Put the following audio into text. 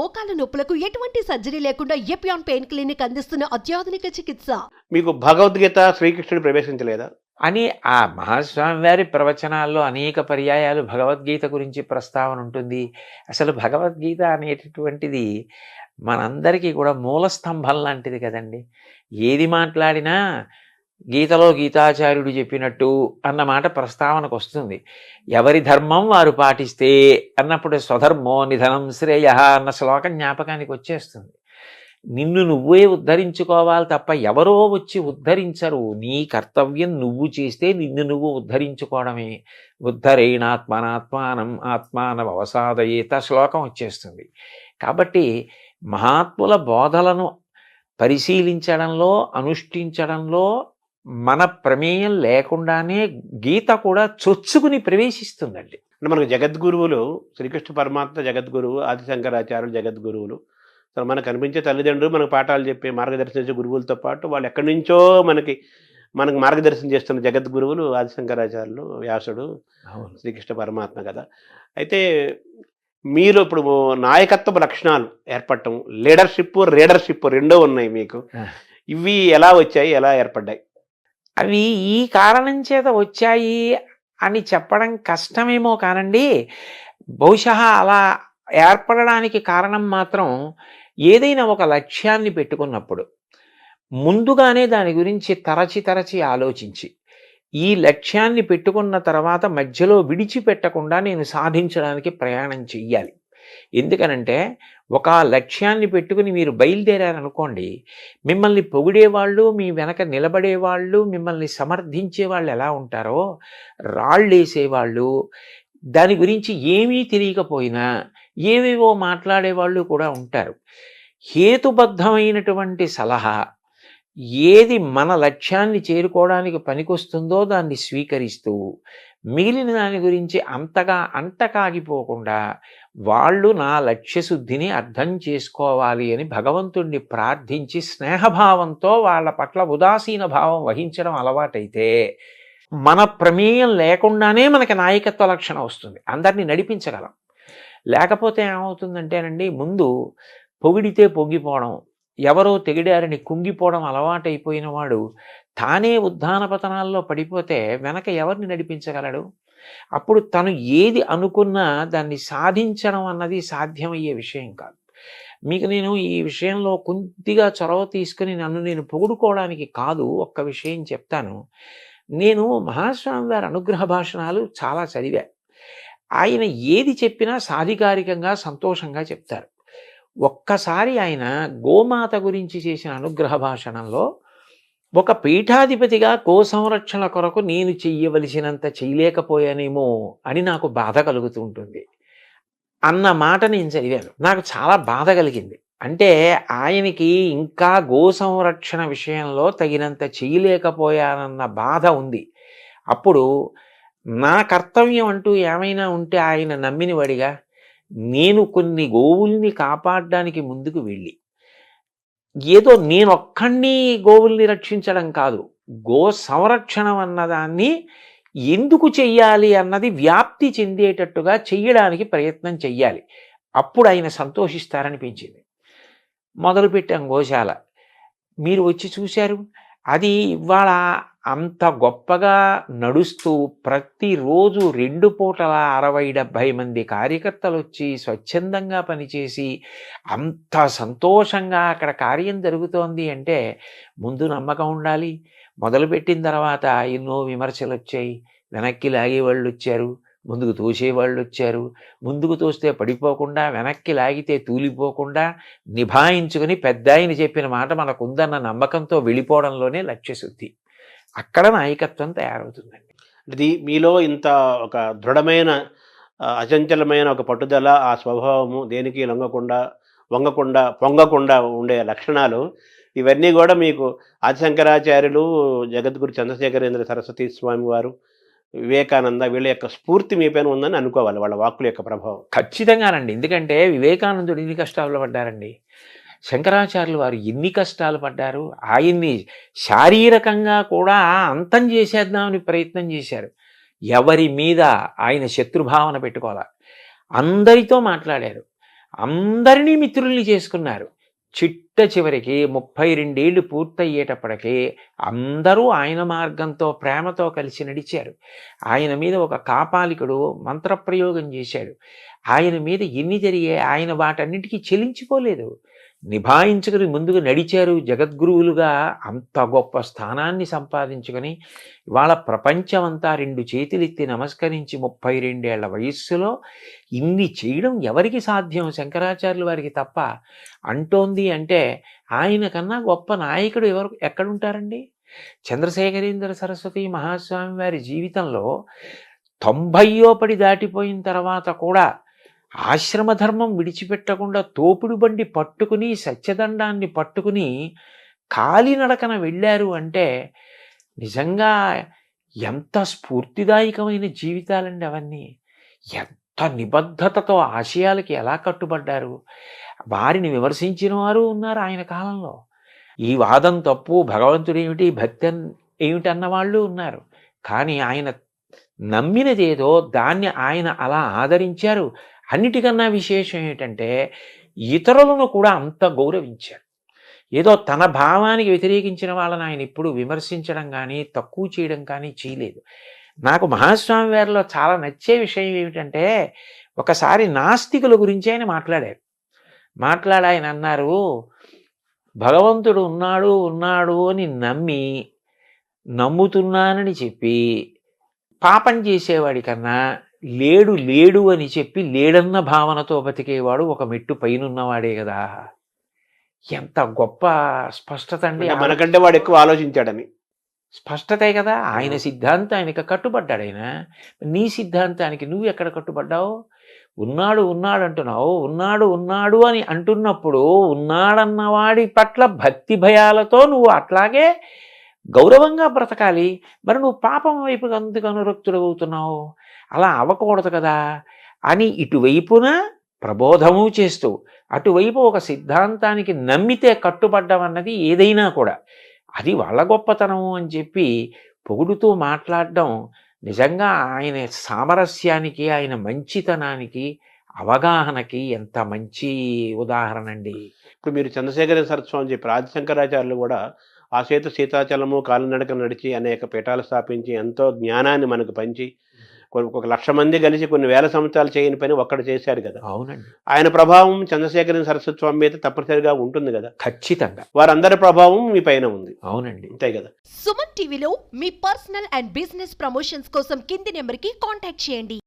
మోకాల నొప్పులకు ఎటువంటి సర్జరీ లేకుండా ఎపియాన్ పెయిన్ క్లినిక్ అందిస్తున్న అత్యాధునిక చికిత్స. మీకు భగవద్గీత శ్రీకృష్ణుడు ప్రవేశించలేదా? అని ఆ మహాస్వామి వారి ప్రవచనాల్లో అనేక పర్యాయాలు భగవద్గీత గురించి ప్రస్తావన ఉంటుంది. అసలు భగవద్గీత అనేటటువంటిది మనందరికీ కూడా మూలస్తంభం లాంటిది కదండి. ఏది మాట్లాడినా గీతలో గీతాచార్యుడు చెప్పినట్టు అన్న మాట ప్రస్తావనకు వస్తుంది. ఎవరి ధర్మం వారు పాటిస్తే అన్నప్పుడు స్వధర్మో నిధనం శ్రేయ అన్న శ్లోకం జ్ఞాపకానికి వచ్చేస్తుంది. నిన్ను నువ్వే ఉద్ధరించుకోవాలి తప్ప ఎవరో వచ్చి ఉద్ధరించరు. నీ కర్తవ్యం నువ్వు చేస్తే నిన్ను నువ్వు ఉద్ధరించుకోవడమే. ఉద్ధరేణాత్మనాత్మానం ఆత్మానవసాదయేత శ్లోకం వచ్చేస్తుంది. కాబట్టి మహాత్ముల బోధలను పరిశీలించడంలో అనుష్ఠించడంలో మన ప్రమేయం లేకుండానే గీత కూడా చొచ్చుకుని ప్రవేశిస్తుందండి. అంటే మనకు జగద్గురువులు శ్రీకృష్ణ పరమాత్మ జగద్గురువు, ఆదిశంకరాచార్యులు జగద్గురువులు. అసలు మనకు కనిపించే తల్లిదండ్రులు మనకు పాఠాలు చెప్పే మార్గదర్శించే గురువులతో పాటు వాళ్ళు ఎక్కడి నుంచో మనకు మార్గదర్శనం చేస్తున్న జగద్గురువులు ఆదిశంకరాచార్యులు, వ్యాసుడు, శ్రీకృష్ణ పరమాత్మ కదా. అయితే మీరు ఇప్పుడు నాయకత్వ లక్షణాలు ఏర్పడటం, రీడర్షిప్ రెండో ఉన్నాయి మీకు. ఇవి ఎలా వచ్చాయి, ఎలా ఏర్పడ్డాయి? అవి ఈ కారణం చేత వచ్చాయి అని చెప్పడం కష్టమేమో కానండి. బహుశా అలా ఏర్పడడానికి కారణం మాత్రం ఏదైనా ఒక లక్ష్యాన్ని పెట్టుకున్నప్పుడు ముందుగానే దాని గురించి తరచి ఆలోచించి ఈ లక్ష్యాన్ని పెట్టుకున్న తర్వాత మధ్యలో విడిచిపెట్టకుండా నేను సాధించడానికి ప్రయాణం చెయ్యాలి. ఎందుకనంటే ఒక లక్ష్యాన్ని పెట్టుకుని మీరు బయలుదేరారనుకోండి, మిమ్మల్ని పొగిడేవాళ్ళు, మీ వెనక నిలబడేవాళ్ళు, మిమ్మల్ని సమర్థించే వాళ్ళు ఎలా ఉంటారో, రాళ్ళేసేవాళ్ళు, దాని గురించి ఏమీ తెలియకపోయినా ఏవేవో మాట్లాడేవాళ్ళు కూడా ఉంటారు. హేతుబద్ధమైనటువంటి సలహా ఏది మన లక్ష్యాన్ని చేరుకోవడానికి పనికొస్తుందో దాన్ని స్వీకరిస్తూ మిగిలిన దాని గురించి అంతగా అంటకాగిపోకుండా వాళ్ళు నా లక్ష్యశుద్ధిని అర్థం చేసుకోవాలి అని భగవంతుణ్ణి ప్రార్థించి స్నేహభావంతో వాళ్ళ పట్ల ఉదాసీన భావం వహించడం అలవాటైతే మన ప్రమేయం లేకుండానే మనకి నాయకత్వ లక్షణం వస్తుంది. అందరినీ నడిపించగలం. లేకపోతే ఏమవుతుందంటేనండి, ముందు పొగిడితే పొంగిపోవడం, ఎవరో తెగిడారని కుంగిపోవడం అలవాటైపోయిన వాడు తానే ఉద్ధాన పతనాల్లో పడిపోతే వెనక ఎవరిని నడిపించగలడు? అప్పుడు తను ఏది అనుకున్నా దాన్ని సాధించడం అన్నది సాధ్యమయ్యే విషయం కాదు. మీకు నేను ఈ విషయంలో కొద్దిగా చొరవ తీసుకుని నన్ను నేను పొగుడుకోవడానికి కాదు, ఒక్క విషయం చెప్తాను. నేను మహాస్వామి వారి అనుగ్రహ భాషణాలు చాలా చదివా. ఆయన ఏది చెప్పినా సాధికారికంగా సంతోషంగా చెప్తారు. ఒక్కసారి ఆయన గోమాత గురించి చేసిన అనుగ్రహ భాషణంలో ఒక పీఠాధిపతిగా గో సంరక్షణ కొరకు నేను చెయ్యవలసినంత చేయలేకపోయానేమో అని నాకు బాధ కలుగుతూ ఉంటుంది అన్న మాట నేను చదివాను. నాకు చాలా బాధ కలిగింది. అంటే ఆయనకి ఇంకా గో సంరక్షణ విషయంలో తగినంత చేయలేకపోయానన్న బాధ ఉంది. అప్పుడు నా కర్తవ్యం అంటూ ఏమైనా ఉంటే ఆయన నమ్మిన వాడిగా నేను కొన్ని గోవుల్ని కాపాడడానికి ముందుకు వెళ్ళి, ఏదో నేనొక్కడిని గోవుల్ని రక్షించడం కాదు, గో సంరక్షణం అన్నదాన్ని ఎందుకు చెయ్యాలి అన్నది వ్యాప్తి చెందేటట్టుగా చెయ్యడానికి ప్రయత్నం చెయ్యాలి. అప్పుడు ఆయన సంతోషిస్తారనిపించింది. మొదలుపెట్టాం గోశాల. మీరు వచ్చి చూశారు. అది ఇవాళ అంత గొప్పగా నడుస్తూ ప్రతిరోజు 2 పూటల 60-70 మంది కార్యకర్తలు వచ్చి స్వచ్ఛందంగా పనిచేసి అంత సంతోషంగా అక్కడ కార్యం జరుగుతోంది అంటే ముందు నమ్మకం ఉండాలి. మొదలుపెట్టిన తర్వాత ఎన్నో విమర్శలు వచ్చాయి. వెనక్కి లాగేవాళ్ళు వచ్చారు, ముందుకు తోసేవాళ్ళు వచ్చారు. ముందుకు తోస్తే పడిపోకుండా, వెనక్కి లాగితే తూలిపోకుండా నిభాయించుకుని పెద్ద ఆయన చెప్పిన మాట మనకుందన్న నమ్మకంతో వెళ్ళిపోవడంలోనే లక్ష్యశుద్ధి. అక్కడ నాయకత్వం తయారవుతుందండి. ఇది మీలో ఇంత ఒక దృఢమైన అచంచలమైన ఒక పట్టుదల, ఆ స్వభావము, దేనికి వంగకుండా పొంగకుండా ఉండే లక్షణాలు, ఇవన్నీ కూడా మీకు ఆదిశంకరాచార్యులు, జగద్గురు చంద్రశేఖరేంద్ర సరస్వతి స్వామి వారు, వివేకానంద వీళ్ళ యొక్క స్ఫూర్తి మీ పైన ఉందని అనుకోవాలి, వాళ్ళ వాక్కుల యొక్క ప్రభావం. ఖచ్చితంగానండి. ఎందుకంటే వివేకానందుడు ఎన్ని కష్టాలు పడ్డారండి, శంకరాచార్యులు వారు ఎన్ని కష్టాలు పడ్డారు. ఆయన్ని శారీరకంగా కూడా అంతం చేసేద్దామని ప్రయత్నం చేశారు. ఎవరి మీద ఆయన శత్రుభావన పెట్టుకోవాలి. అందరితో మాట్లాడారు. అందరినీ మిత్రుల్ని చేసుకున్నారు. చిట్ట చివరికి 32 ఏళ్ళు పూర్తయ్యేటప్పటికీ అందరూ ఆయన మార్గంతో ప్రేమతో కలిసి నడిచారు. ఆయన మీద ఒక కాపాలికుడు మంత్రప్రయోగం చేశాడు. ఆయన మీద ఎన్ని జరిగాయి, ఆయన వాటన్నిటికీ చెలించిపోలేదు. నిభాయించుకుని ముందుకు నడిచారు. జగద్గురువులుగా అంత గొప్ప స్థానాన్ని సంపాదించుకొని ఇవాళ ప్రపంచమంతా 2 చేతులెత్తి నమస్కరించి 32 ఏళ్ల వయస్సులో ఇన్ని చేయడం ఎవరికి సాధ్యం? శంకరాచార్యుల వారికి తప్ప. అంటోంది అంటే ఆయన కన్నా గొప్ప నాయకుడు ఎక్కడుంటారండి? చంద్రశేఖరేంద్ర సరస్వతి మహాస్వామి వారి జీవితంలో 90 పడి దాటిపోయిన తర్వాత కూడా ఆశ్రమధర్మం విడిచిపెట్టకుండా తోపుడు బండి పట్టుకుని సత్యదండాన్ని పట్టుకుని కాలినడకన వెళ్ళారు అంటే నిజంగా ఎంత స్ఫూర్తిదాయకమైన జీవితాలండి అవన్నీ. ఎంత నిబద్ధతతో ఆశయాలకి ఎలా కట్టుబడ్డారు. వారిని విమర్శించిన వారు ఉన్నారు ఆయన కాలంలో. ఈ వాదం తప్పు, భగవంతుడేమిటి, భక్తి ఏమిటి అన్నవాళ్ళు ఉన్నారు. కానీ ఆయన నమ్మినదేదో దాన్ని ఆయన అలా ఆదరించారు. అన్నిటికన్నా విశేషం ఏంటంటే ఇతరులను కూడా అంత గౌరవించారు. ఏదో తన భావానికి వ్యతిరేకించిన వాళ్ళని ఆయన ఎప్పుడు విమర్శించడం కానీ తక్కువ చేయడం కానీ చేయలేదు. నాకు మహాస్వామి వారిలో చాలా నచ్చే విషయం ఏమిటంటే ఒకసారి నాస్తికుల గురించి ఆయన మాట్లాడి ఆయన అన్నారు, భగవంతుడు ఉన్నాడు అని నమ్ముతున్నానని చెప్పి పాపం చేసేవాడి కన్నా లేడు అని చెప్పి లేడన్న భావనతో బతికేవాడు ఒక మెట్టు పైనున్నవాడే కదా. ఎంత గొప్ప స్పష్టత అండి. మనకంటే వాడు ఎక్కువ ఆలోచించాడని స్పష్టతే కదా. ఆయన సిద్ధాంతానికి కట్టుబడ్డాడు. ఆయన నీ సిద్ధాంతానికి నువ్వు ఎక్కడ కట్టుబడ్డావు? ఉన్నాడు అంటున్నావు. ఉన్నాడు అని అంటున్నప్పుడు ఉన్నాడన్నవాడి పట్ల భక్తి భయాలతో నువ్వు అట్లాగే గౌరవంగా బ్రతకాలి. మరి నువ్వు పాపం వైపు అందుకు అనురక్తుడు అవుతున్నావు. అలా అవ్వకూడదు కదా అని ఇటువైపున ప్రబోధము చేస్తూ అటువైపు ఒక సిద్ధాంతానికి నమ్మితే కట్టుబడ్డం అన్నది ఏదైనా కూడా అది వాళ్ళ గొప్పతనము అని చెప్పి పొగుడుతూ మాట్లాడడం నిజంగా ఆయన సామరస్యానికి, ఆయన మంచితనానికి, అవగాహనకి ఎంత మంచి ఉదాహరణ అండి. ఇప్పుడు మీరు చంద్రశేఖర సరస్వామి చెప్పారు. ఆదిశంకరాచార్యులు కూడా ఆ సీతాచలము కాలినడక నడిచి అనేక పీఠాలు స్థాపించి ఎంతో జ్ఞానాన్ని మనకు పంచి ఒక 1,00,000 మంది కలిసి కొన్ని వేల సంవత్సరాలు చేయని పని ఒక్కడు చేశారు కదా. అవునండి. ఆయన ప్రభావం చంద్రశేఖర సరస్వతి స్వామి మీద తప్పనిసరిగా ఉంటుంది కదా. ఖచ్చితంగా వారందరి ప్రభావం మీ పైన ఉంది. అవునండి, అంతే కదా. సుమన్ టీవీలో మీ పర్సనల్ అండ్ బిజినెస్ ప్రమోషన్స్ కోసం కింది నెంబర్కి కాంటాక్ట్ చేయండి.